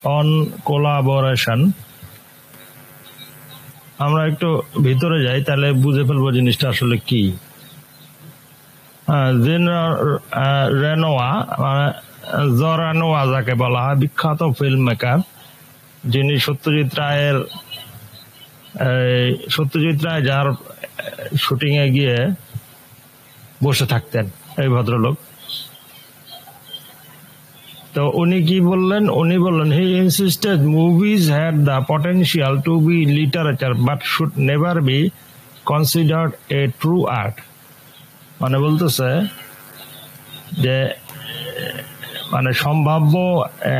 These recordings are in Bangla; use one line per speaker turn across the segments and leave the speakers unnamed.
On collaboration. আমরা একটু ভিতরে যাই, তাহলে বুঝে ফেলবো জিনিসটা আসলে কি। রেনোয়া, জরানোয়া যাকে বলা হয়, বিখ্যাত ফিল্ম মেকার, যিনি সত্যজিৎ রায় যার শুটিং এ গিয়ে বসে থাকতেন এই ভদ্রলোক। তো উনি কি বললেন? উনি বললেন, he insisted movies had the potential to be literature but should never be considered a true art. মানে বলতেছে যে মানে সম্ভাব্য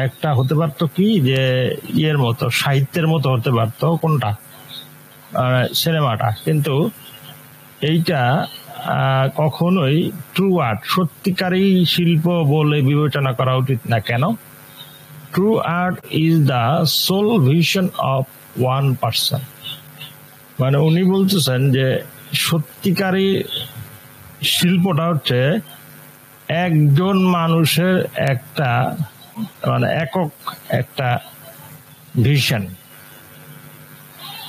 একটা হতে পারতো কি, যে ইয়ের মতো, সাহিত্যের মতো হতে পারতো কোনটা, সিনেমাটা, কিন্তু এইটা কখনোই ট্রু আর্ট, সত্যিকারী শিল্প বলে বিবেচনা করা উচিত না। কেন? True art is the sole vision of one person. মানে উনি বলতেছেন যে সত্যিকারী শিল্পটা হচ্ছে একজন মানুষের একটা মানে একক একটা ভিশন।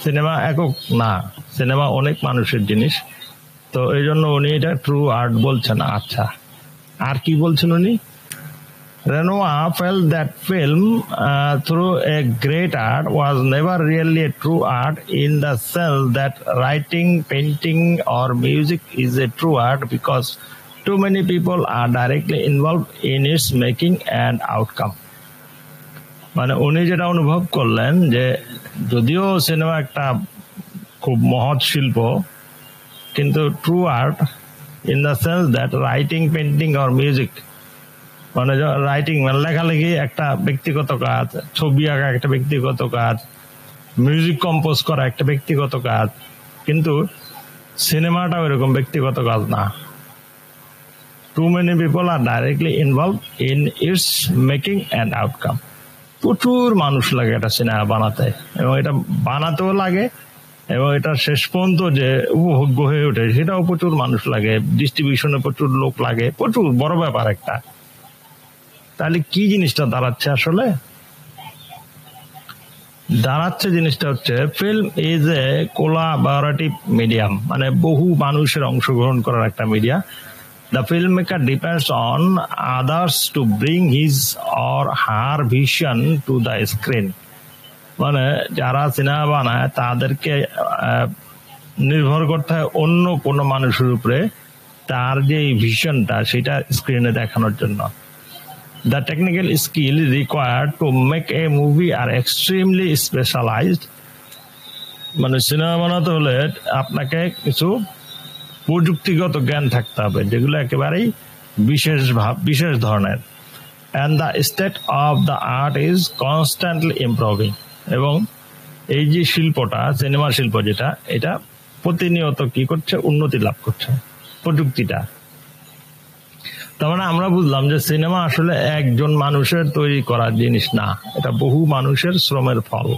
সিনেমা একক না, সিনেমা অনেক মানুষের জিনিস। তো এই জন্য উনি এটা ট্রু আর্ট বলছেন। আচ্ছা, আর কি বলছেন উনি? Renoir felt that film, through a great art, was never really a true art in the sense that writing, painting, or music is a true art because too many people are directly involved in its making and outcome. মানে উনি যেটা অনুভব করলেন যে যদিও সিনেমা একটা খুব মহৎ শিল্প, কিন্তু true art in the sense that writing, painting or music, মানে রাইটিং মানে লেখালেখি একটা ব্যক্তিগত কাজ, ছবি আঁকা একটা ব্যক্তিগত কাজ, মিউজিক কম্পোজ করা একটা ব্যক্তিগত কাজ, কিন্তু সিনেমাটা ওইরকম ব্যক্তিগত কাজ না। Too many people are directly involve in its making and outcome. প্রচুর মানুষ লাগে এটা সিনেমা বানাতে, এবং এটা বানাতেও লাগে, এবং এটা শেষ পর্যন্ত যে উপভোগ্য হয়ে ওঠে সেটাও প্রচুর মানুষ লাগে, ডিস্ট্রিবিউশনে প্রচুর লোক লাগে, প্রচুর বড় ব্যাপার একটা। তাহলে কি জিনিসটা দাঁড়াচ্ছে? আসলে দাঁড়াচ্ছে জিনিসটা হচ্ছে film is a collaborative medium, মানে বহু মানুষের অংশগ্রহণ করার একটা media. The film maker depends on others to bring his or her vision to the screen. মানে যারা সিনেমা বানায় তাদেরকে নির্ভর করতে হয় অন্য কোনো মানুষের উপরে তার যে ভিশনটা সেটা স্ক্রিনে দেখানোর জন্য। The technical skill required to make a movie are extremely specialized. মানে সিনেমা বানাতে হলে আপনাকে কিছু প্রযুক্তিগত জ্ঞান থাকতে হবে, যেগুলো একেবারেই বিশেষ ধরনের। And the state of the art is constantly improving. এবং এই যে শিল্পটা, সিনেমা শিল্প যেটা, এটা প্রতিনিয়ত কি করছে? উন্নতি লাভ করছে প্রযুক্তিটা। তার মানে আমরা বুঝলাম যে সিনেমা আসলে একজন মানুষের তৈরি করা জিনিস না, এটা বহু মানুষের শ্রমের ফল।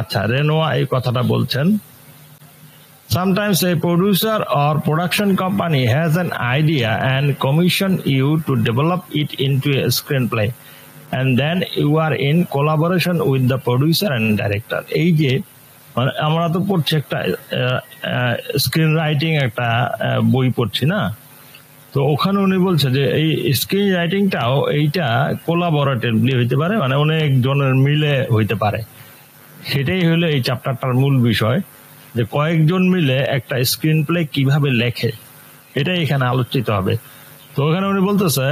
আচ্ছা, রেনোয়া এই কথাটা বলছেন, sometimes a producer or production company has an idea and commission you to develop it into a screenplay, and then you are in collaboration with the producer and director. এই যে মানে আমরা তো পড়ছি একটা স্ক্রিন রাইটিং একটা বই পড়ছি না, তো ওখানে উনি বলছে যে এই স্ক্রিন রাইটিংটাও এইটা কোলাবোরেটিভলি হইতে পারে, মানে অনেক জনের মিলে হইতে পারে। সেটাই হলো এই চ্যাপ্টারটার মূল বিষয়, যে কয়েকজন মিলে একটা স্ক্রিন প্লে কিভাবে লেখে, এটাই এখানে আলোচিত হবে। তো ওখানে উনি বলতেছে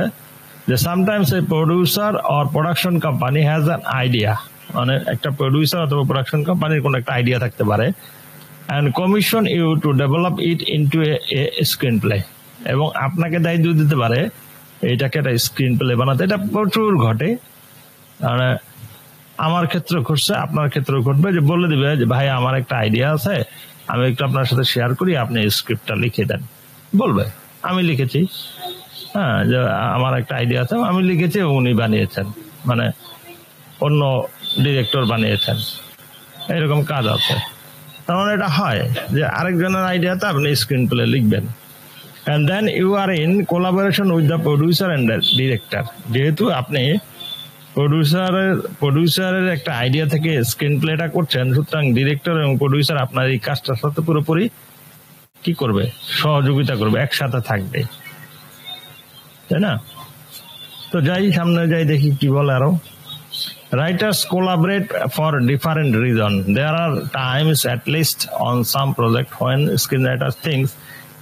যে sometimes a producer or production company has an idea, মানে একটা প্রডিউসার অথবা প্রোডাকশন কোম্পানির কোনো একটা আইডিয়া থাকতে পারে, and commission you to develop it into a screenplay, এবং আপনাকে দায়িত্ব দিতে পারে এইটাকে একটা স্ক্রিন প্লে বানাতে। এটা প্রচুর ঘটে, মানে আমার ক্ষেত্রে ঘটছে, আপনার ক্ষেত্রেও ঘটবে, যে বলে দিবে যে ভাই আমার একটা আইডিয়া আছে, আমি একটু আপনার সাথে শেয়ার করি, আপনি স্ক্রিপ্টটা লিখে দেন। বলবে আমি লিখেছি, হ্যাঁ, যে আমার একটা আইডিয়া আছে, আমি লিখেছি, উনি বানিয়েছেন, মানে অন্য ডিরেক্টর বানিয়েছেন, এরকম কাজ আছে। তার মানে এটা হয় যে আরেকজনের আইডিয়াতে আপনি স্ক্রিন প্লে লিখবেন, and then you are in collaboration with the producer and the director. যেহেতু আপনি প্রডিউসারের একটা আইডিয়া থেকে স্ক্রিন প্লেটা করছেন, সুতরাং ডিরেক্টর এবং প্রডিউসার আপনার এই কাজটার সাথে পুরোপুরি কি করবে, সহযোগিতা করবে, একসাথে থাকবে, তাই না? তো যাই সামনে যাই, দেখি কি বলে আরো। Writers collaborate for different reasons. There are times, at least on some project, when screenwriters thinks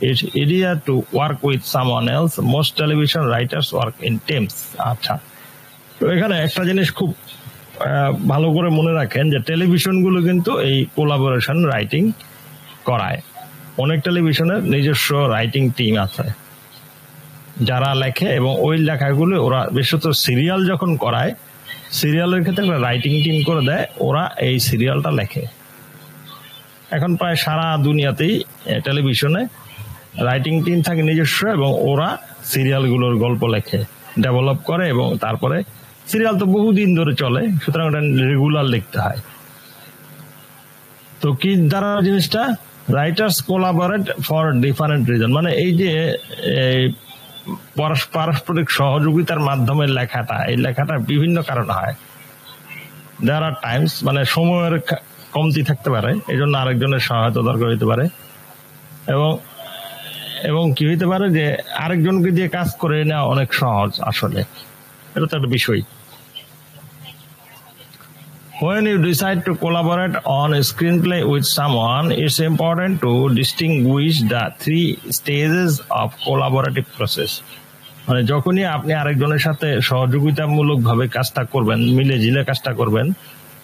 it's easier to work with someone else. Most television writers work in teams. আচ্ছা, তো এখানে একটা জিনিস খুব ভালো করে মনে রাখেন যে টেলিভিশন গুলো কিন্তু এই কোলাবোরেশন রাইটিং করায়। অনেক টেলিভিশনের নিজস্ব রাইটিং টিম আছে যারা লেখে, এবং ওই লেখাগুলো ওরা বিশেষত সিরিয়াল যখন করায়, সিরিয়ালের ক্ষেত্রে একটা রাইটিং টিম করে দেয়, ওরা এই সিরিয়ালটা লেখে। এখন প্রায় সারা দুনিয়াতেই টেলিভিশনে রাইটিং টিম থাকে নিজস্ব, এবং ওরা সিরিয়ালগুলোর গল্প লেখে, ডেভেলপ করে, এবং তারপরে সিরিয়াল তো বহুদিন ধরে চলে, সুতরাং ওটা রেগুলার লিখতে হয়। তো কি দ্বারা জিনিসটা, writers collaborate for different reason, মানে এই যে পারস্পরিক সহযোগিতার মাধ্যমে লেখাটা, এই লেখাটা বিভিন্ন কারণে হয়। দেয়ার আর টাইমস, মানে সময়ের কমতি থাকতে পারে, এই জন্য আরেকজনের সহায়তা দরকার হইতে পারে, এবং কি হইতে পারে যে আরেকজনকে দিয়ে কাজ করে নেওয়া অনেক সহজ। আসলে এটা তো একটা বিষয়। When you decide to collaborate on a screenplay with someone, it's important to distinguish the 3 stages of collaborative process. মানে যখনই আপনি আরেকজনের সাথে সহযোগিতামূলক ভাবে কাজটা করবেন, মিলে ঝিলে কাজটা করবেন,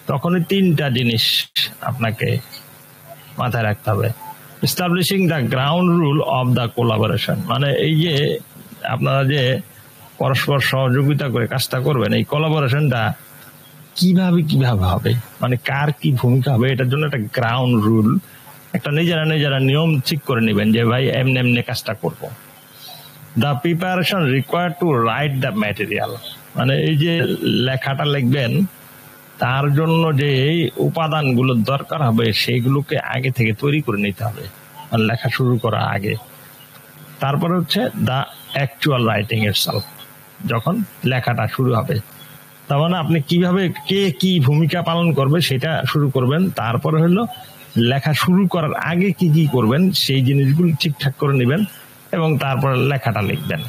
তখনই 3টা জিনিস আপনাকে মাথায় রাখতে হবে। Establishing the ground rule of the collaboration, মানে এই যে আপনারা যে পরস্পর সহযোগিতা করে কাজটা করবেন, এই কোলাবোরেশনটা কিভাবে হবে, মানে কার কি ভূমিকা হবে, এটার জন্য একটা গ্রাউন্ড রুল, একটা নিজেরা নিয়ম ঠিক করে নেবেন যে ভাই এমনি কাজটা করব। The preparation required to write the material, মানে এই যে লেখাটা লিখবেন তার জন্য যে উপাদানগুলো দরকার হবে সেইগুলোকে আগে থেকে তৈরি করে নিতে হবে, মানে লেখা শুরু করার আগে। তারপরে হচ্ছে দ্য অ্যাকচুয়াল রাইটিং ইটসেলফ, যখন লেখাটা শুরু হবে, তার মানে আপনি কিভাবে কে কি ভূমিকা পালন করবে সেটা শুরু করবেন। তারপরে হলো লেখা শুরু করার আগে কি করবেন সেই জিনিসগুলো ঠিকঠাক করে নেবেন, এবং তারপরে লেখাটা লিখবেন।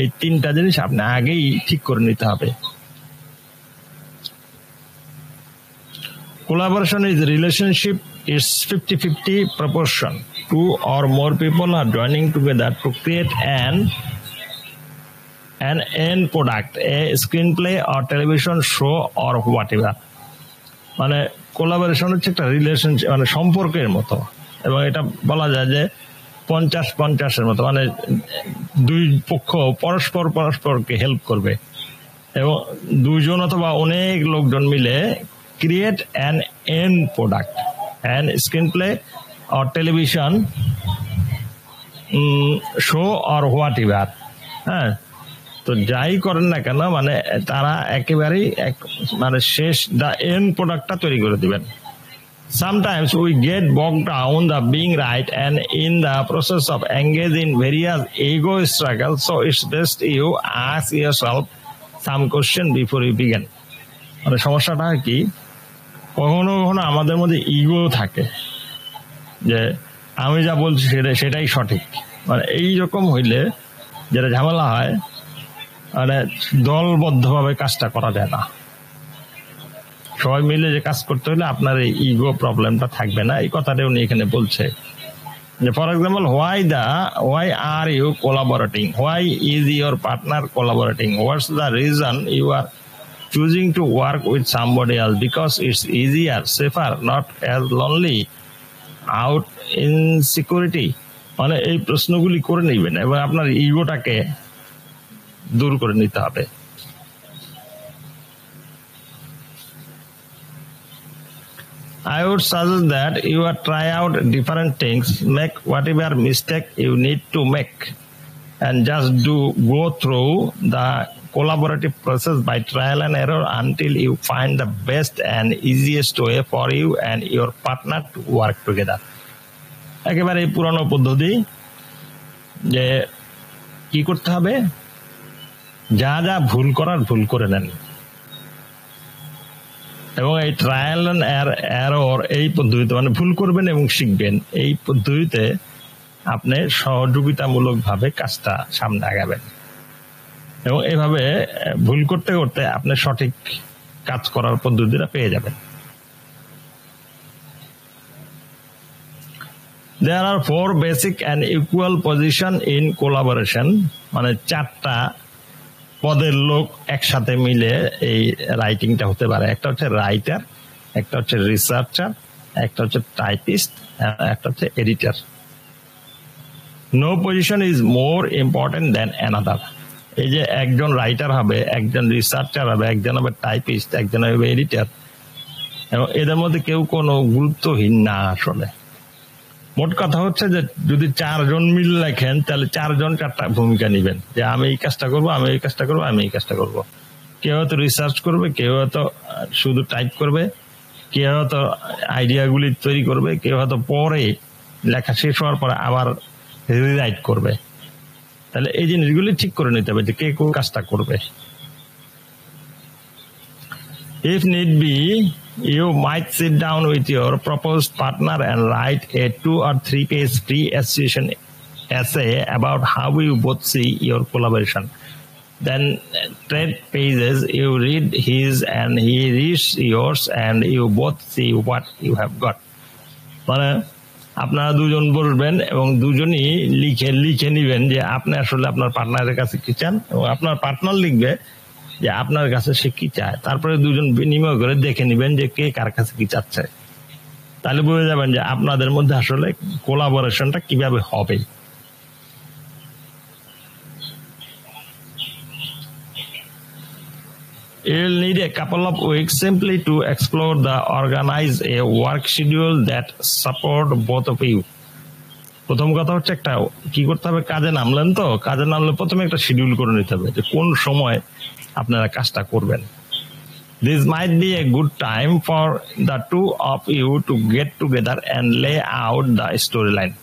এই 3টা জিনিস আপনি আগেই ঠিক করে নিতে হবে। Collaboration is relationship, is 50-50 proportion. 2 or more people are joining together to create an end product, a screenplay or television show or whatever. মানে কোলাবোরেশন হচ্ছে একটা রিলেশনশিপ, মানে সম্পর্কের মতো, এবং এটা বলা যায় যে 50-50-এর মতো, মানে দুই পক্ষ পরস্পরকে হেল্প করবে, এবং দুইজন অথবা অনেক লোকজন মিলে create an end product, an screenplay or television show or what ever. হ্যাঁ, তো যাই করেন না কেন, মানে তারা একেবারেই মানে শেষ দ্য এন্ড প্রোডাক্টটা তৈরি করে দিবেন। Sometimes we get bogged down the being right and in the process of engaging in various ego struggles, so it's best you ask yourself some question before you begin. মানে সমস্যাটা কি, কখনো আমাদের মধ্যে ইগো থাকে যে আমি যা বলছি সেটাই সঠিক, মানে এইরকম হইলে যেটা ঝামেলা হয়, মানে দলবদ্ধভাবে কাজটা করা যায় না। সবাই মিলে যে কাজ করতে হলে আপনার এই ইগো প্রবলেমটা থাকবে না, এই কথাটা উনি এখানে বলছে। যে for example, why are you collaborating? Why is your partner collaborating? What's the reason you are choosing to work with somebody else? Because it's easier, safer, not as lonely, out insecurity. মানে এই প্রশ্নগুলি করে নেবেন এবং আপনার ইগোটাকে দূর করে নিতে হবে। I would suggest that you try out different things, make whatever mistake you need to make, and just go through the collaborative process by trial and error until you find the best and easiest way for you and your partner to work together. একেবারে পুরানো পদ্ধতি যে কি করতে হবে, যা ভুল করার ভুল করে নেন, এবং এই ট্রায়াল এন্ড এরর এই পদ্ধতিতে মানে ভুল করবেন এবং শিখবেন, এই পদ্ধতিতে আপনি সহযোগিতামূলক ভাবে কাজটা সামনে আগাবেন এবং এইভাবে ভুল করতে করতে আপনি সঠিক কাজ করার পদ্ধতিটা পেয়ে যাবেন। There are 4 basic and equal position in collaboration, মানে 4টা পদের লোক একসাথে মিলে এই রাইটিংটা হতে পারে। একটা হচ্ছে রাইটার, একটা হচ্ছে রিসার্চার, একটা হচ্ছে টাইপিস্ট, একটা হচ্ছে editor. No position is more important than another. এই যে একজন রাইটার হবে, একজন রিসার্চার হবে, একজন হবে টাইপিস্ট, একজন হবে এডিটর, এবং এদের মধ্যে কেউ কোনো গুরুত্বহীন না আসলে। মোট কথা হচ্ছে যে যদি 4 জন মিলে লেখেন তাহলে 4 জন 4টা ভূমিকা নেবেন, যে আমি এই কাজটা করবো, আমি এই কাজটা করবো, আমি এই কাজটা করবো। কেউ হয়তো রিসার্চ করবে, কেউ হয়তো শুধু টাইপ করবে, কেউ হয়তো আইডিয়াগুলি তৈরি করবে, কেউ হয়তো পরে লেখা শেষ হওয়ার পরে আবার রিরাইট করবে। তাহলে এই জিনিসগুলি ঠিক করে নিতে হবে যে কে কোন কাজটা করবে। If need be, you might sit down with your proposed partner and write a 2 or 3 page pre-association essay about how you both see your collaboration. Then 10 pages you read his and he reads yours and you both see what you have got. মানে আপনারা দুজন বসবেন এবং দুজনই লিখে নিবেন যে আপনি আসলে আপনার পার্টনারের কাছে কি চান, এবং আপনার পার্টনার লিখবে যে আপনার কাছে সে কি চায়। তারপরে দুজন বিনিময় করে দেখে নিবেন যে কে কার কাছে কি চাচ্ছে। তাহলে বুঝে যাবেন যে আপনাদের মধ্যে আসলে কোলাবোরেশনটা কিভাবে হবে। You'll need a couple of weeks simply to explore the organize a work schedule that support both of you. প্রথম কথা হচ্ছে একটা কি করতে হবে, কাজে নামলেন তো, কাজে নামলে প্রথমে একটা শিডিউল করে নিতে হবে যে কোন সময় আপনারা কাজটা করবেন। This might be a good time for the two of you to get together and lay out the storyline.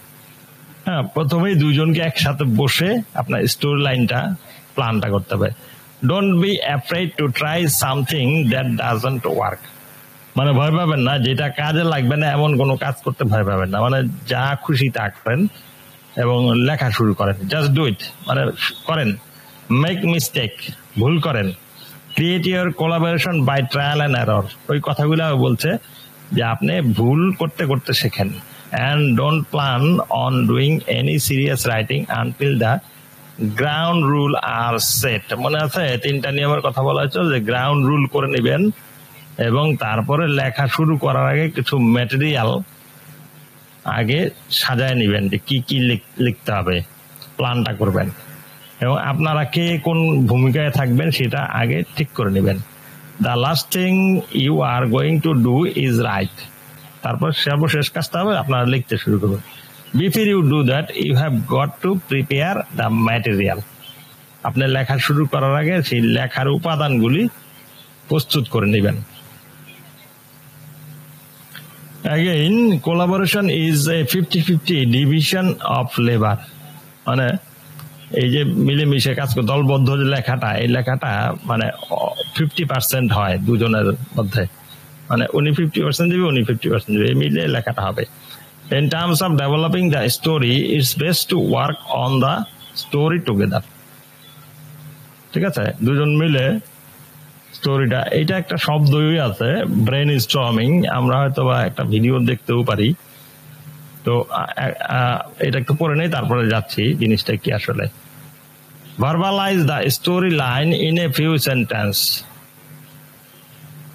হ্যাঁ, প্রথমেই দুজনকে একসাথে বসে আপনার স্টোরি লাইনটা প্ল্যানটা করতে হবে। Don't be afraid to try something that doesn't work. মানে ভয় পাবেন না, যেটা কাজে লাগবে না এমন কোনো কাজ করতে ভয় পাবেন না। মানে যা খুশি তা করেন এবং লেখা শুরু করেন, জাস্ট ডু ইট, মানে করেন। মেক মিস্টেক, ভুল করেন। Create your collaboration by trial and error, ওই কথাগুলো বলছে যে আপনি ভুল করতে করতে শেখেন। And don't plan on doing any serious writing until the ground rule are set. মনে আছে 3টা নিয়মের কথা বলা হয়েছিল যে গ্রাউন্ড রুল করে নেবেন এবং তারপরে লেখা শুরু করার আগে কিছু ম্যাটেরিয়াল আগে সাজায় নিবেন যে কি কি লিখতে হবে, প্ল্যানটা করবেন এবং আপনারা কে কোন ভূমিকায় থাকবেন সেটা আগে ঠিক করে নেবেন। The last thing you are going to do is write. তারপর সর্বশেষ কাজটা হবে আপনারা লিখতে শুরু করবেন। Before you do that you have got to prepare the material. আপনি লেখা শুরু করার আগে সেই লেখার উপাদানগুলি প্রস্তুত করে নেবেন। Again, collaboration is a 50-50 division of labor. মানে এই যে মিলেমিশে কাজ করে দলবদ্ধ যে লেখাটা, এই লেখাটা মানে 50% হয় দুজনের মধ্যে। মানে উনি 50% দিবে, উনি 50% দিবে, এই মিলে লেখাটা হবে। In terms of developing the story, it's best to work on the story together. ঠিক আছে, দুজন মিলে স্টোরিটা, এটা একটা শব্দই আছে ব্রেন স্টর্মিং, আমরা হয়তো বা একটা ভিডিও দেখতেও পারি। তো এটা একটু পড়ে নেই, তারপরে যাচ্ছি জিনিসটা কি আসলে। Verbalize the story line in a few sentence,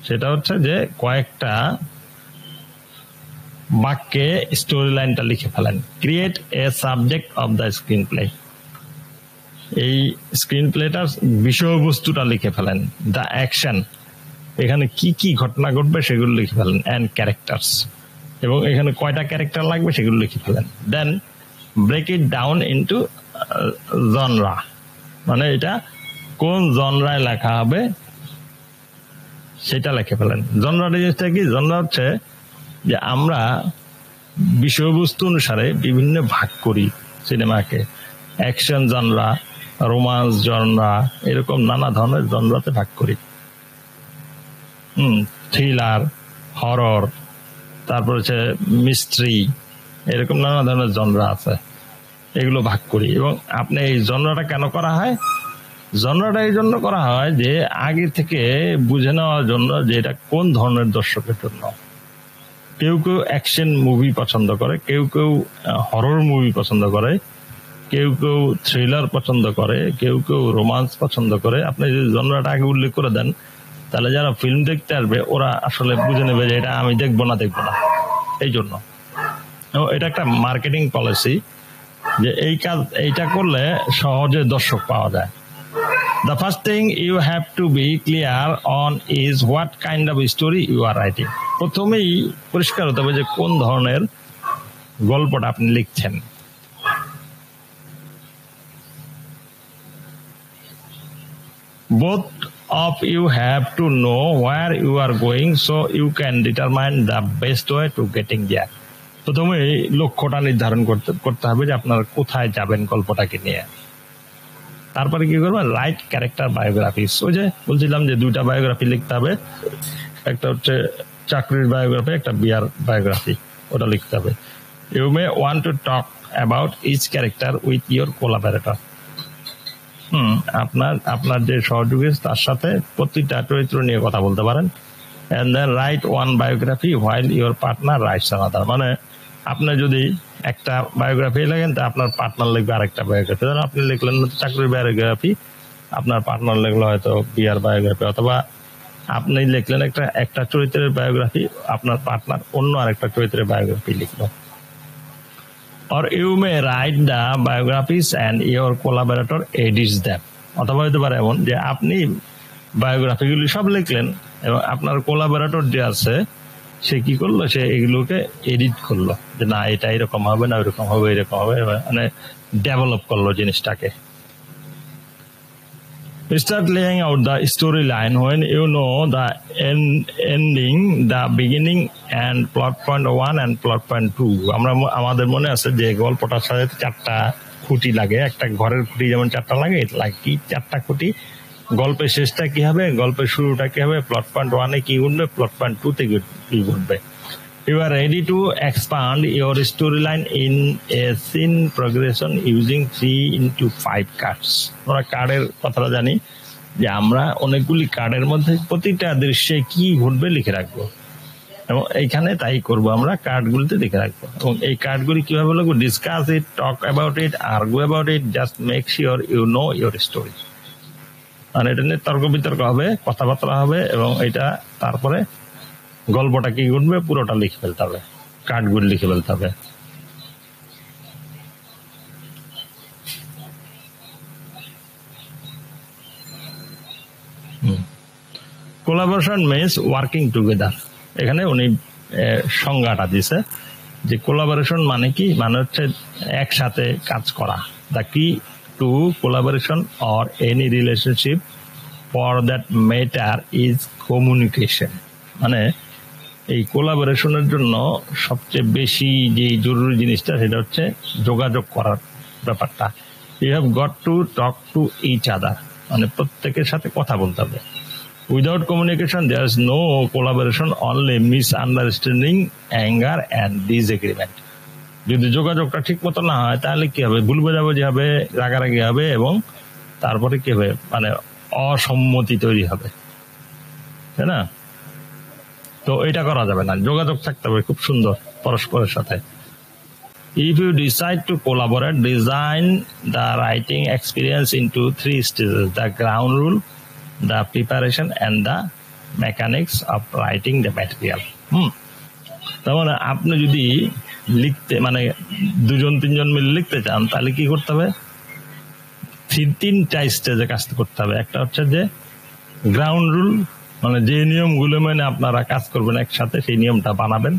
সেটা হচ্ছে যে কয়েকটা বাক্যে স্টোরি লাইনটা লিখে ফেলেন। Create a subject of the screen play, এই স্ক্রিন প্লেটার বিষয়বস্তুটা লিখে ফেলেন। দ্য অ্যাকশন, এখানে কি কি ঘটনা ঘটবে সেগুলো লিখে ফেলেন। অ্যান্ড ক্যারেক্টার্স, এবং এখানে কয়টা ক্যারেক্টার লাগবে সেগুলো লিখে ফেলেন। Then break it down into genre, মানে এটা কোন জনরায় লেখা হবে সেটা লিখে ফেলেন। জনরা জিনিসটা কি? জনরা হচ্ছে যে আমরা বিষয়বস্তু অনুসারে বিভিন্ন ভাগ করি সিনেমাকে। অ্যাকশন জনরা, রোমান্স জনরা, এরকম নানা ধরনের জনরাতে ভাগ করি। থ্রিলার, হরর, তারপর হচ্ছে মিস্ট্রি, এরকম নানা ধরনের জনরা আছে, এগুলো ভাগ করি। এবং আপনি এই জনরাটা কেন করা হয়? জনরাটা এই জন্য করা হয় যে আগে থেকে বুঝে নেওয়ার জন্য যে এটা কোন ধরনের দর্শকের জন্য। কেউ কেউ অ্যাকশন মুভি পছন্দ করে, কেউ কেউ হরর মুভি পছন্দ করে, কেউ কেউ থ্রিলার পছন্দ করে, কেউ কেউ রোমান্স পছন্দ করে। আপনি যদি জনরাটা আগে উল্লেখ করে দেন, তাহলে যারা ফিল্ম দেখতে আসবে ওরা আসলে বুঝে নেবে যে এটা আমি দেখবো না। এই জন্য এটা একটা মার্কেটিং পলিসি যে এইটা করলে সহজে দর্শক পাওয়া যায়। The first thing you have to be clear on is what kind of story you are writing. প্রথমেই পরিষ্কার হতে হবে যে কোন ধরনের গল্পটা আপনি লিখছেন। Both of you have to know where you are going so you can determine the best way to getting there. প্রথমে লক্ষ্যটা নির্ধারণ করতে হবে যে আপনারা কোথায় যাবেন গল্পটাকে নিয়ে। তারপরে কি করবেন? Right character biographies. ওই যে বলছিলাম যে দুইটা বায়োগ্রাফি লিখতে হবে, একটা হচ্ছে চাকরির বায়োগ্রাফি, একটা বিয়ার বায়োগ্রাফি, ওটা লিখতে হবে। You may want to talk about each character with your collaborator. আপনার যে সহযোগী তার সাথে প্রতিটা চরিত্র নিয়ে কথা বলতে পারেন। And then write one biography while your partner writes another. মানে আপনি যদি একটা বায়োগ্রাফি লেখেন তা আপনার পার্টনার লিখবে আরেকটা বায়োগ্রাফি। ধরুন আপনি লিখলেন চাকরির বায়োগ্রাফি, আপনার পার্টনার লিখলো হয়তো বিয়ার বায়োগ্রাফি, অথবা আপনি লিখলেন একটা চরিত্রের বায়োগ্রাফি, আপনার পার্টনার অন্য আরেকটা চরিত্রের biography লিখলো। Or you may write the biographies and your collaborator edits them. অথবা হতে পারে এমন যে আপনি বায়োগ্রাফিগুলি সব লিখলেন এবং আপনার কোলাবোরেটর যে আছে সে কি করলো, সে এগুলোকে এডিট করলো যে না এটা এরকম হবে না, এরকম হবে, এরকম হবে, মানে ডেভেলপ করলো জিনিসটাকে। Start laying out the storyline when you know the ending, the beginning and plot point 1 and plot point 2. আমাদের মনে আছে যে গল্পটার সাথে 4টা খুঁটি লাগে। একটা ঘরের খুঁটি যেমন 4টা লাগে, কি 4টা খুঁটি। গল্পের শেষটা কি হবে, গল্পের শুরুটা কি হবে, প্লট পয়েন্ট 1-এ কি ঘটবে, প্লট পয়েন্ট 2-তে কি ঘটবে। You are ready to expand your storyline in a scene progression using 3x5 cards. আমরা কার্ডের কথাটা জানি যে আমরা অনেকগুলি কার্ডের মধ্যে প্রতিটা দৃশ্যে কি ঘটবে লিখে রাখবো, এবং এইখানে তাই করবো, আমরা কার্ডগুলিতে লিখে রাখবো। এবং এই কার্ডগুলি কিভাবে লিখবো? Discuss it, talk about it, argue about it, just make sure you know your story. মানে এটা নিয়ে তর্ক বিতর্ক হবে, কথাবার্তা হবে, এবং এটা তারপরে গল্পটা কি ঘটবে পুরোটা লিখে ফেলতে হবে, কার্ডগুলি লিখে ফেলতে হবে। Collaboration means working together. এখানে উনি সংজ্ঞাটা দিছে যে কোলাবোরেশন মানে কি, মানে হচ্ছে একসাথে কাজ করা। The key to collaboration or any relationship for that matter is communication. মানে এই কোলাবোরেশনের জন্য সবচেয়ে বেশি যে জরুরি জিনিসটা সেটা হচ্ছে যোগাযোগ করার ব্যাপারটা। You have got to talk to each other, মানে প্রত্যেকের সাথে কথা বলতে হবে। Without communication there is no collaboration, only misunderstanding, anger and disagreement. যদি যোগাযোগটা ঠিক মতো না হয় তাহলে কি হবে? ভুল বোঝাবুঝি হবে, রাগারাগি হবে, এবং তারপরে কি হবে? মানে অসম্মতি তৈরি হবে, তাই না? তো এটা করা যাবে না, যোগাযোগ থাকতে হবে খুব সুন্দর পরস্পরের সাথে। If you decide to collaborate, design the writing experience into 3 stages: the ground rule, the preparation, and the mechanics of writing the material. তার মানে আপনি যদি লিখতে, মানে 2-3 মিলে লিখতে চান, তাহলে কি করতে হবে? 3টা স্টেজে কাজ করতে হবে। একটা হচ্ছে যে গ্রাউন্ড রুল, মানে যে নিয়মগুলো মেনে আপনারা কাজ করবেন একসাথে, সেই নিয়মটা বানাবেন।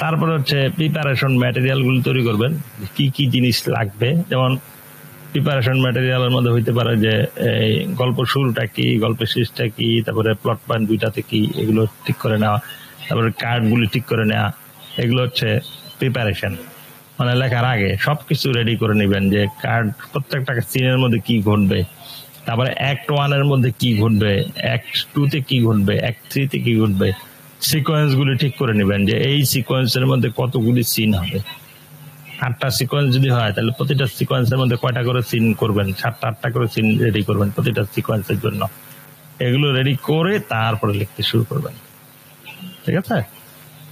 তারপরে হচ্ছে প্রিপারেশন, ম্যাটেরিয়ালগুলো তৈরি করবেন, কি কি জিনিস লাগবে। যেমন প্রিপারেশন ম্যাটেরিয়ালের মধ্যে হইতে পারে যে এই গল্প শুরুটা কি, গল্পের শেষটা কি, তারপরে প্লট পয়েন্ট 2টাতে কি, এগুলো ঠিক করে নেওয়া, তারপরে কার্ডগুলি ঠিক করে নেওয়া, এগুলো হচ্ছে প্রিপারেশন। মানে লেখার আগে সবকিছু রেডি করে নেবেন যে কার্ড প্রত্যেকটা সিনের মধ্যে কি ঘটবে, তারপরে অ্যাক্ট 1 এর মধ্যে কি ঘটবে, অ্যাক্ট 2 তে কি ঘটবে, অ্যাক্ট 3 তে কি ঘটবে, সিকোয়েন্স গুলি ঠিক করে নেবেন যে এই সিকোয়েন্সের মধ্যে কতগুলি সিন হবে। 8টা সিকোয়েন্স যদি হয় তাহলে প্রতিটা সিকোয়েন্সের মধ্যে কয়টা করে সিন করবেন, 7টা 8টা করে সিন রেডি করবেন প্রতিটা সিকোয়েন্সের জন্য। এগুলো রেডি করে তারপরে লিখতে শুরু করবেন। ঠিক আছে,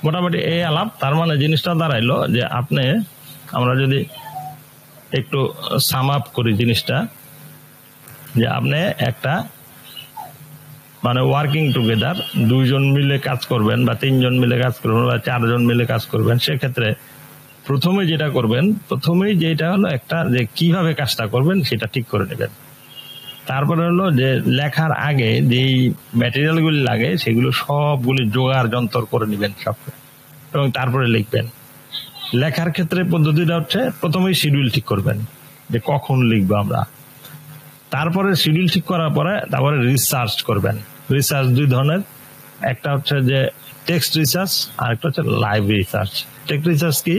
মোটামুটি এই আলাপ। তার মানে জিনিসটা দাঁড়াইলো যে আপনি, আমরা যদি একটু সাম আপ করি জিনিসটা, যে আপনি একটা মানে ওয়ার্কিং টুগেদার 2 জন মিলে কাজ করবেন বা 3 জন মিলে কাজ করবেন বা 4 জন মিলে কাজ করবেন, সেক্ষেত্রে প্রথমে যেটা করবেন, প্রথমেই যেটা হলো একটা যে কিভাবে কাজটা করবেন সেটা ঠিক করে নেবেন। তারপরে হলো যে লেখার আগে যেই ম্যাটেরিয়াল গুলি লাগে সেগুলো সবগুলি জোগাড় যন্ত্র করে নেবেন সব, এবং তারপরে লিখবেন। লেখার ক্ষেত্রে পদ্ধতিটা হচ্ছে প্রথমেই শিডিউল ঠিক করবেন যে কখন লিখবো আমরা। তারপরে শিডিউল ঠিক করার পরে তারপরে রিসার্চ করবেন। রিসার্চ 2 ধরনের, একটা হচ্ছে যে টেক্সট রিসার্চ আর একটা হচ্ছে লাইভ রিসার্চ। টেক্সট রিসার্চ কি,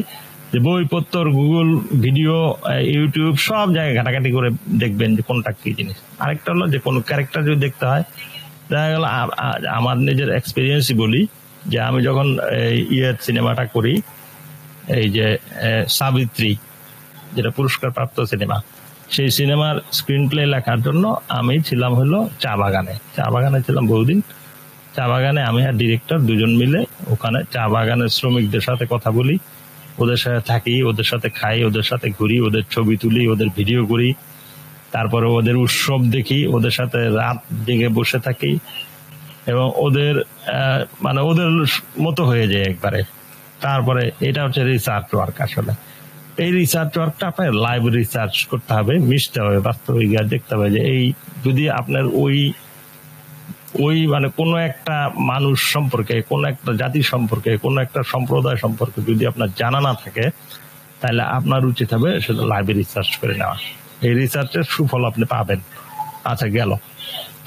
যে বইপত্র, গুগল, ভিডিও, ইউটিউব সব জায়গায় ঘাটাঘাটি করে দেখবেন যে কোনটা কি জিনিস। আরেকটা হলো যে কোনো ক্যারেক্টার যদি দেখতে হয়, দেখা গেল আমার নিজের এক্সপিরিয়েন্সই বলি, যে আমি যখন সিনেমাটা করি, এই যে সাবিত্রী, যেটা পুরস্কার প্রাপ্ত সিনেমা, সেই সিনেমার স্ক্রিন প্লে লেখার জন্য আমি ছিলাম হলো চা বাগানে ছিলাম বহুদিন। চা বাগানে আমি আর ডিরেক্টর 2 জন মিলে ওখানে চা বাগানের শ্রমিকদের সাথে কথা বলি, ওদের সাথে থাকি, ওদের সাথে খাই, ওদের সাথে ঘুরি, ওদের ছবি তুলি, ওদের ভিডিও করি, তারপরে ওদের উৎসব দেখি, ওদের সাথে রাত জেগে বসে থাকি, এবং ওদের মানে ওদের মতো হয়ে যায় একবারে। তারপরে এটা হচ্ছে রিসার্চ ওয়ার্ক। আসলে এই রিসার্চ ওয়ার্কটা আপনার লাইভ রিসার্চ করতে হবে, মিশতে হবে, বাস্তবে গিয়ে দেখতে হবে যে এই যদি আপনার ওই মানে কোনো একটা মানুষ সম্পর্কে, কোনো একটা জাতি সম্পর্কে, কোনো একটা সম্প্রদায় সম্পর্কে যদি আপনার জানা না থাকে, তাহলে আপনার উচিত হবে সেটা লাইভে রিসার্চ করে নেওয়া। এই রিসার্চের সুফল আপনি পাবেন। আচ্ছা, গেল।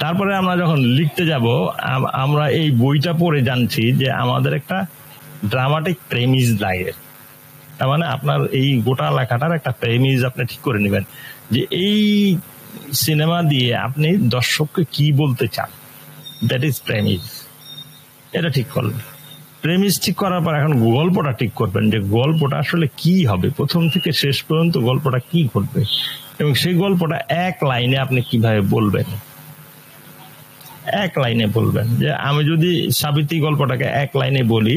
তারপরে আমরা যখন লিখতে যাব, আমরা এই বইটা পড়ে জানছি যে আমাদের একটা ড্রামাটিক প্রেমিস লাগে। তার মানে আপনার এই গোটা লেখাটার একটা প্রেমিস আপনি ঠিক করে নেবেন, যে এই সিনেমা দিয়ে আপনি দর্শককে কি বলতে চান, দ্যাট ইজ প্রেমিস। এটা ঠিক করবেন। প্রেমিস ঠিক করার পর এখন গল্পটা ঠিক করবেন, যে গল্পটা আসলে কি হবে, প্রথম থেকে শেষ পর্যন্ত গল্পটা কি ঘটবে, এবং সেই গল্পটা এক লাইনে আপনি কিভাবে বলবেন। এক লাইনে বলবেন। যে আমি যদি সাবিত্রী গল্পটাকে এক লাইনে বলি,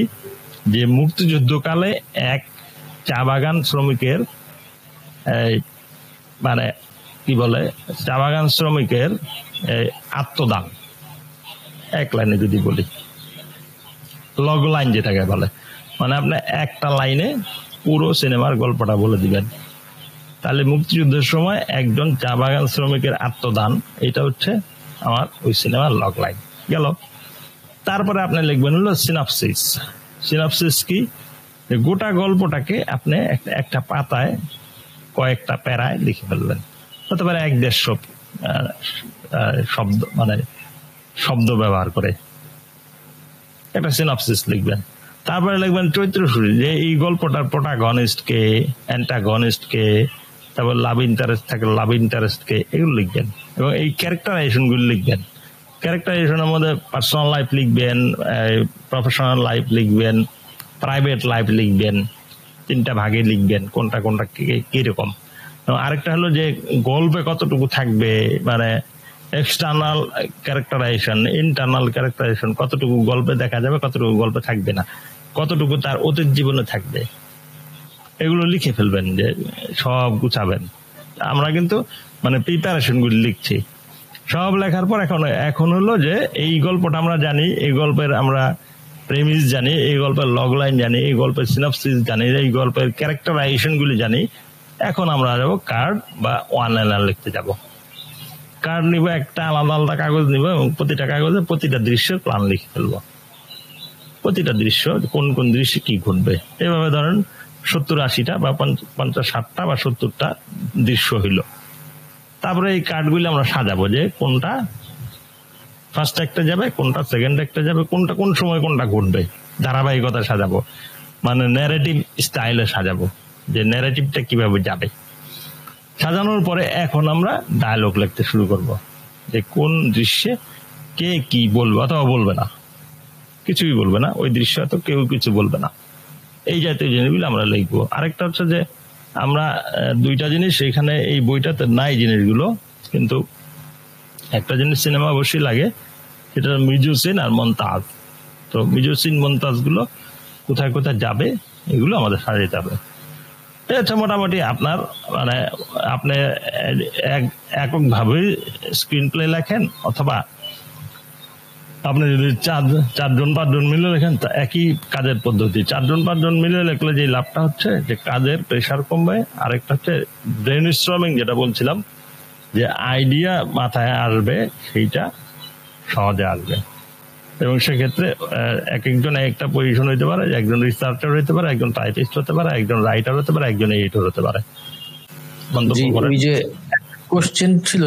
যে মুক্তিযুদ্ধকালে এক চা বাগান শ্রমিকের মানে কি বলে, চা বাগান শ্রমিকের আত্মদান, এক লাইনে যদি বলি, লগ লাইন যেটাকে বলে, মানে আপনি একটা লাইনে পুরো সিনেমার গল্পটা বলে দিবেন। তাহলে মুক্তিযুদ্ধের সময় একজন চা বাগান শ্রমিকের আত্মদান, এটা হচ্ছে আমার ওই সিনেমার লগ লাইন। গেল। তারপরে আপনি লিখবেন হলো সিনাপসিস। সিনাপসিস কি, গোটা গল্পটাকে আপনি একটা পাতায় কয়েকটা প্যারায় লিখে ফেলবেন। হতে পারে 1-1.5 শব্দ, মানে শব্দ ব্যবহার করে একটা সিনাপসিস লিখবেন। তারপরে লিখবেন চরিত্র শুরু, যে এই গল্পটার প্রোটাগনিস্ট কে, অ্যান্টাগনিস্ট কে, তারপর লাভ ইন্টারেস্ট থাকে, লাভ ইন্টারেস্ট কে, এগুলো লিখবেন। এবং এই ক্যারেক্টারাইজেশন গুলো লিখবেন। ক্যারেক্টারাইজেশনের মধ্যে পার্সোনাল লাইফ লিখবেন, প্রফেশনাল লাইফ লিখবেন, প্রাইভেট লাইফ লিখবেন, 3টা ভাগে লিখবেন, কোনটা কোনটা কিরকম। আরেকটা হলো যে গল্পে কতটুকু থাকবে, মানে এক্সটার্নাল ক্যারেক্টারাইজেশন, ইন্টারনাল ক্যারেক্টারাইজেশন, কতটুকু গল্পে দেখা যাবে, কতটুকু গল্পে থাকবে না, কতটুকু তার অতীত জীবনে থাকবে, এগুলো লিখে ফেলবেন, যে সব গুছাবেন। আমরা কিন্তু মানে প্রিপারেশন গুলি লিখছি, সব লেখার পর এখন হলো যে এই গল্পটা আমরা জানি, এই গল্পের আমরা প্রেমিস জানি, এই গল্পের লগ লাইন জানি, এই গল্পের সিনাপসিস জানি, এই গল্পের ক্যারেক্টারাইজেশন গুলি জানি। এখন আমরা যাবো কার্ড বা ওয়ান লাইনার লিখতে যাব। কার্ড নিব, একটা আলাদা আলাদা কাগজ নিব, এবং প্রতিটা কাগজে প্রতিটা দৃশ্যের প্ল্যান লিখে ফেলবো। প্রতিটা দৃশ্য, কোন কোন দৃশ্যে কি ঘটবে, এভাবে ধরেন 70-80টা বা 50-60টা বা 70টা দৃশ্য হইল। তারপরে এই কার্ডগুলি আমরা সাজাবো, যে কোনটা ফার্স্ট একটা যাবে, কোনটা সেকেন্ড একটা যাবে, কোনটা কোন সময় কোনটা ঘটবে, ধারাবাহিকতা সাজাবো, মানে ন্যারেটিভ স্টাইলে সাজাবো, যে ন্যারেটিভটা কিভাবে যাবে। সাজানোর পরে এখন আমরা ডায়লগ লিখতে শুরু করব। যে কোন দৃশ্যে কে কি বলবে অথবা বলবে না, কিছুই বলবে না, ওই দৃশ্য তো কেউ কিছু বলবে না, এই জাতীয় জিনিসগুলো আমরা লিখবো। আরেকটা হচ্ছে যে আমরা দুইটা জিনিস এখানে এই বইটাতে নাই জিনিসগুলো, কিন্তু একটা জিনিস সিনেমা অবশ্যই লাগে, সেটা মিউজিক আর মন্তাজ। তো মিউজিক মন্তাজ গুলো কোথায় কোথায় যাবে এগুলো আমাদের সাজাতে হবে। এটা মোটামুটি আপনার মানে আপনি এককভাবে স্ক্রিন প্লে লেখেন অথবা আপনি যদি চারজন পাঁচজন মিলে লেখেন, তা একই কাজের পদ্ধতি। চারজন পাঁচজন মিলে লেখলে যে লাভটা হচ্ছে যে কাজের প্রেশার কমবে, আরেকটা হচ্ছে ব্রেন স্টর্মিং, যেটা বলছিলাম যে আইডিয়া মাথায় আসবে সেইটা সহজে আসবে। এবং সেক্ষেত্রে এক একজন একটা পজিশন হইতে পারে, একজন রিসার্চার হইতে পারে, একজন টাইপিস্ট হতে পারে, একজন রাইটার হতে পারে, একজন এডিটর হতে পারে।
ওই যে কোশ্চেন ছিল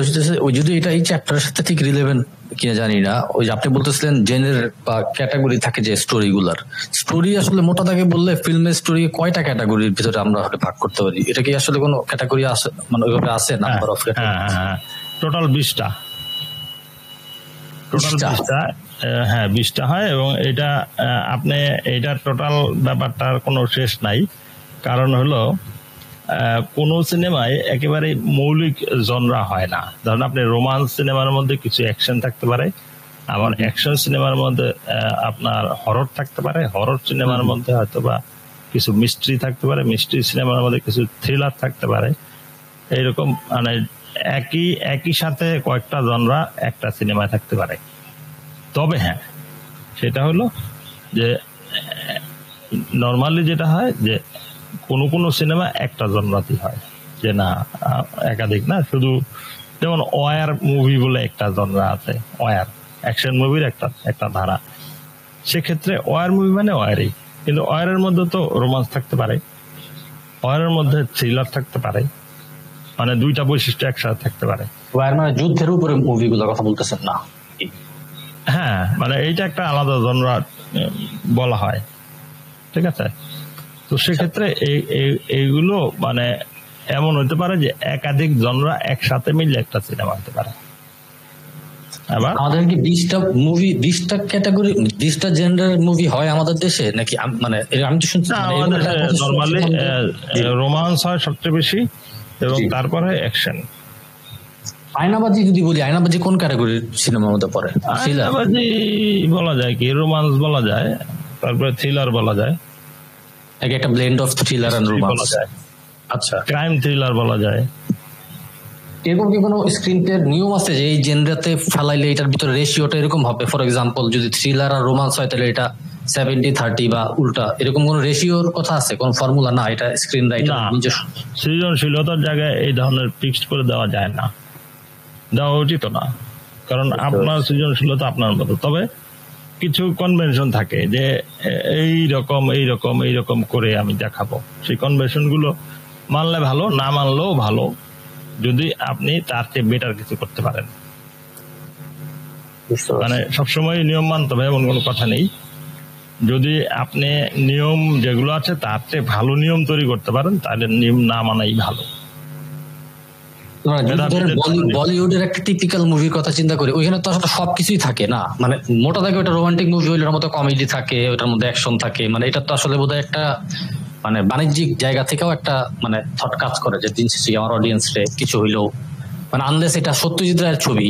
ওই যদি এটা এই চ্যাপ্টারের সাথে ঠিক রিলেভেন্ট কিনা জানি না, ওই যে আপনি বলতেছিলেন জেনের বা ক্যাটাগরি থাকে যে স্টোরি আসলে মোটা দাগে বললে ফিল্মের স্টোরি কয়টা ক্যাটাগরির ভিতরে আমরা ভাগ করতে পারি? এটা কি আসলে কোনো ক্যাটাগরি আছে, মানে ওইভাবে আছে নাম্বার অফ ক্যাটাগরি?
টোটাল 20টা হ্যাঁ 20টা হয়। এবং এটা আপনি এইটার টোটাল ব্যাপারটার কোনো শেষ নাই। কারণ হলো কোন সিনেমায় একেবারে মৌলিক জনরা হয় না। ধরুন আপনি রোমান্স সিনেমার মধ্যে কিছু অ্যাকশন থাকতে পারে, আবার অ্যাকশন সিনেমার মধ্যে আপনার হরর থাকতে পারে, হরর সিনেমার মধ্যে হয়তো বা কিছু মিস্ট্রি থাকতে পারে, মিস্ট্রি সিনেমার মধ্যে কিছু থ্রিলার থাকতে পারে। এইরকম মানে একই সাথে কয়েকটা জনরা একটা সিনেমায় থাকতে পারে। তবে হ্যাঁ, সেটা হলো যে নর্মালি যেটা হয় যে কোন সিনেমা একটা জনরাতেই হয়, যে না একাধিক না। শুধু যেমন ওয়ার মুভি বলে একটা জনরা আছে, ওয়ার অ্যাকশন মুভির একটা ধারা। সেক্ষেত্রে ওয়ার মুভি মানে ওয়ারই, কিন্তু ওয়ারের মধ্যে তো রোমান্স থাকতে পারে, ওয়ারের মধ্যে থ্রিলার থাকতে পারে, মানে দুইটা বৈশিষ্ট্য একসাথে থাকতে পারে।
ওয়ার মানে যুদ্ধের উপরে মুভিগুলোর কথা বলতেছেন না?
হ্যাঁ, মানে এইটা একটা আলাদা জনরা বলা হয়, ঠিক আছে। তো সেক্ষেত্রে এইগুলো মানে এমন হতে পারে যে একাধিক জনরা একসাথে মিলে একটা সিনেমা হতে পারে। আবার
আমাদের কি 20টা মুভি 20টা ক্যাটাগরি 20টা জেনারেল মুভি হয় আমাদের দেশে নাকি? মানে আমি তো শুনছি
নরমালি রোমান্স হয় সবচেয়ে বেশি, এবং তারপরে অ্যাকশন।
আয়নাবাজি যদি বলি, আয়নাবাজি কোন ক্যাটাগরির সিনেমার মধ্যে পড়ে?
আয়নাবাজি বলা যায় কি, রোমান্স বলা যায়, তারপরে থ্রিলার বলা যায়,
একটা blend of thriller and romance বলা যায়। আচ্ছা, ক্রাইম থ্রিলার বলা যায়। এরকম কি কোনো স্ক্রিন প্লের নিয়ম আছে যে এই জেনরাতে ফেলাইলে এটার ভিতরে রেশিওটা এরকম হবে? ফর এক্সাম্পল যদি থ্রিলার আর রোমান্স হয় তাহলে এটা 70-30 বা উল্টা, এরকম কোন রেশিওর কথা আছে? কোন ফর্মুলা না, এটা স্ক্রিন রাইটার নিজস্ব
সৃজনশীলতার জায়গায় এই ধরনের ফিক্সড করে দেওয়া যায় না, দেওয়া উচিত না। কারণ আপনার সৃজনশীলতা আপনার মতো। তবে কিছু কনভেনশন থাকে যে এইরকম করে আমি দেখাবো, সেই কনভেনশন গুলো মানলে ভালো, না মানলেও ভালো, যদি আপনি তার চেয়ে বেটার কিছু করতে পারেন। মানে সবসময় নিয়ম মানতে হবে এমন কোনো কথা নেই। যদি আপনি নিয়ম যেগুলো আছে তার চেয়ে ভালো নিয়ম তৈরি করতে পারেন, তাহলে নিয়ম না মানাই ভালো।
বলিউডের একটা টিপিক্যাল মুভির কথা চিন্তা করি, ওইখানে তো আসলে সবকিছুই থাকে না। মানে মোটা দাগে ওটা রোমান্টিক মুভি হইলে ওটার মধ্যে কমেডি থাকে, ওটার মধ্যে অ্যাকশন থাকে। মানে এটা তো আসলে বোধহয় একটা মানে বাণিজ্যিক জায়গা থেকেও একটা মানে থট কাজ করে যে দিন শেষে আমার অডিয়েন্স রে কিছু হইলেও, মানে আনলেস এটা সত্যজিৎ রায়ের ছবি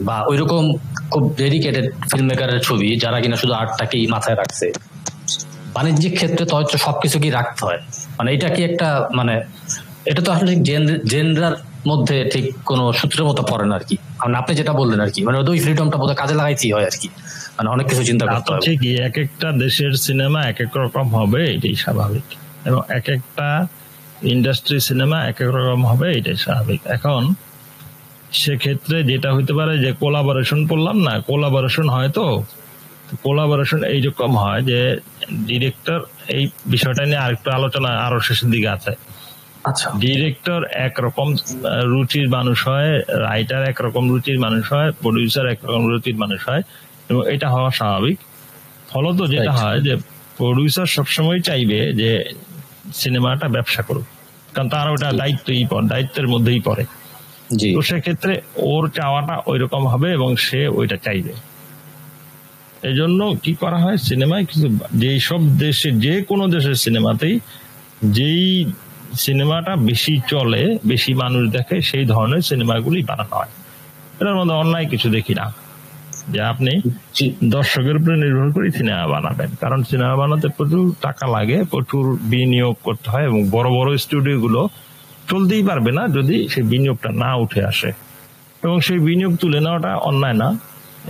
বা ওইরকম খুব ডেডিকেটেড ফিল্ম মেকারের ছবি যারা কিনা শুধু আর্টটাকেই মাথায় রাখছে, বাণিজ্যিক ক্ষেত্রে তো হচ্ছে সবকিছুকেই রাখতে হয়। মানে এটা কি একটা মানে এটা তো আসলে জেনরার মধ্যে ঠিক কোন সূত্রের মতো পড়ে না আর কি। মানে আপনি যেটা বললেন আর কি, মানে ওই ফ্রিডমটা বোধহয় কাজে লাগাইতেই হয় আর কি। মানে অনেক কিছু চিন্তা করতে হবে।
ঠিকই, এক একটা দেশের সিনেমা এক এক রকম হবে, এটাই স্বাভাবিক, এবং এক একটা ইন্ডাস্ট্রি সিনেমা এক এক রকম হবে, এটাই স্বাভাবিক। এখন সেক্ষেত্রে যেটা হইতে পারে যে কোলাবোরেশন করলাম না, কোলাবোরেশন হয়, তো কোলাবোরেশন এইরকম হয় যে ডিরেক্টর এই বিষয়টা নিয়ে আরেকটু আলোচনা আরো শেষের দিকে আছে। ডিরেক্টর একরকম রুচির মানুষ হয়, রাইটার একরকম রুচির মানুষ হয়, প্রডিউসার একরকম রুচির মানুষ হয়, এবং এটা হওয়া স্বাভাবিক। ফলত যেটা হয় যে প্রডিউসার সবসময় চাইবে যে সিনেমাটা ব্যবসা করুক, কারণ তার ওটা দায়িত্বের মধ্যেই পড়ে। তো সেক্ষেত্রে ওর চাওয়াটা ওই রকম হবে এবং সে ওইটা চাইবে। এই জন্য কি করা হয় সিনেমায়, কিছু যেই সব দেশে, যে কোনো দেশের সিনেমাতেই যেই সিনেমাটা বেশি চলে, বেশি মানুষ দেখে, সেই ধরনের সিনেমাগুলি বানানো হয়। এটার মধ্যে অন্যায় কিছু দেখি না যে আপনি দর্শকের উপরে নির্ভর করে সিনেমা বানাবেন, কারণ সিনেমা বানাতে প্রচুর টাকা লাগে, প্রচুর বিনিয়োগ করতে হয়, এবং বড় বড় স্টুডিও গুলো চলতেই পারবে না যদি সেই বিনিয়োগটা না উঠে আসে, এবং সেই বিনিয়োগ তুলে নেওয়াটা অন্যায় না,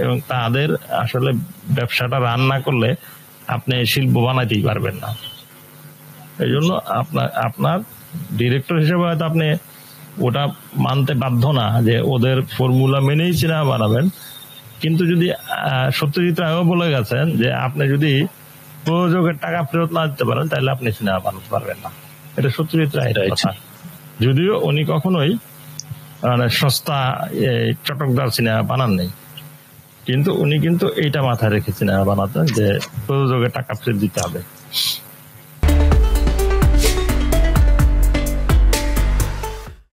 এবং তাদের আসলে ব্যবসাটা রান না করলে আপনি শিল্প বানাইতেই পারবেন না। এই জন্য আপনার ডিরেক্টর হিসেবে হয়তো আপনি ওটা মানতে বাধ্য না যে ওদের ফর্মুলা মেনেই সিনেমা বানাবেন, কিন্তু যদি সত্যজিৎ রায়ও বলে গেছেন যে আপনি যদি প্রযোজকের টাকা ফেরত না দিতে পারেন তাহলে আপনি সিনেমা বানাতে পারবেন না, এটা সত্যজিৎ রায়ের কথা। যদিও উনি কখনোই মানে সস্তা চটকদার সিনেমা বানান নেই, কিন্তু উনি কিন্তু এইটা মাথায় রেখে সিনেমা বানাতেন যে প্রযোজকের টাকা ফেরত দিতে হবে।